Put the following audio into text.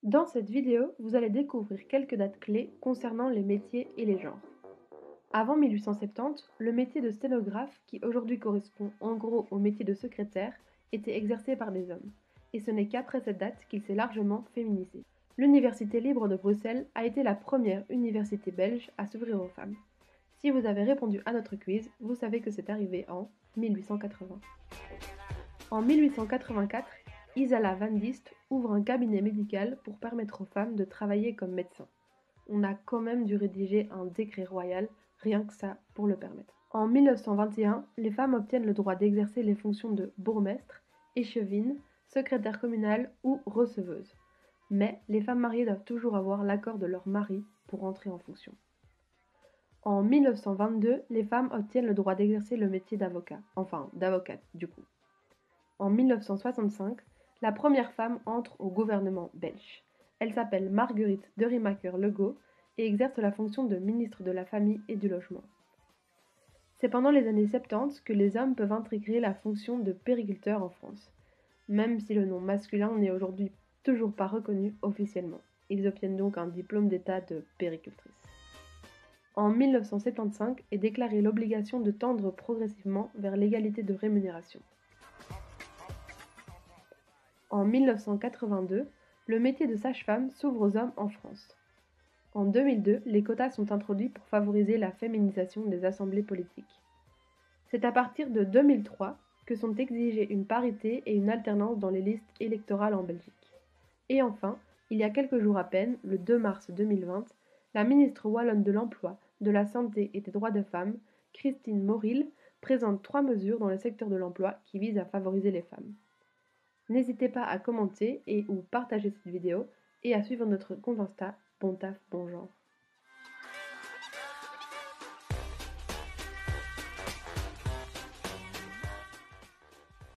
Dans cette vidéo, vous allez découvrir quelques dates clés concernant les métiers et les genres. Avant 1870, le métier de sténographe, qui aujourd'hui correspond en gros au métier de secrétaire, était exercé par des hommes. Et ce n'est qu'après cette date qu'il s'est largement féminisé. L'Université libre de Bruxelles a été la première université belge à s'ouvrir aux femmes. Si vous avez répondu à notre quiz, vous savez que c'est arrivé en 1880. En 1884, Isala van Diest ouvre un cabinet médical pour permettre aux femmes de travailler comme médecins. On a quand même dû rédiger un décret royal, rien que ça, pour le permettre. En 1921, les femmes obtiennent le droit d'exercer les fonctions de bourgmestre, échevine, secrétaire communale ou receveuse. Mais les femmes mariées doivent toujours avoir l'accord de leur mari pour entrer en fonction. En 1922, les femmes obtiennent le droit d'exercer le métier d'avocat, enfin d'avocate du coup. En 1965, la première femme entre au gouvernement belge. Elle s'appelle Marguerite de Remaker-Legault et exerce la fonction de ministre de la Famille et du Logement. C'est pendant les années 70 que les hommes peuvent intégrer la fonction de périculteur en France, même si le nom masculin n'est aujourd'hui toujours pas reconnu officiellement. Ils obtiennent donc un diplôme d'état de péricultrice. En 1975 est déclarée l'obligation de tendre progressivement vers l'égalité de rémunération. En 1982, le métier de sage-femme s'ouvre aux hommes en France. En 2002, les quotas sont introduits pour favoriser la féminisation des assemblées politiques. C'est à partir de 2003 que sont exigées une parité et une alternance dans les listes électorales en Belgique. Et enfin, il y a quelques jours à peine, le 2 mars 2020, la ministre wallonne de l'Emploi, de la Santé et des Droits des Femmes, Christine Moril, présente 3 mesures dans le secteur de l'emploi qui visent à favoriser les femmes. N'hésitez pas à commenter et ou partager cette vidéo et à suivre notre compte Insta, Bon Taf Bon Genre.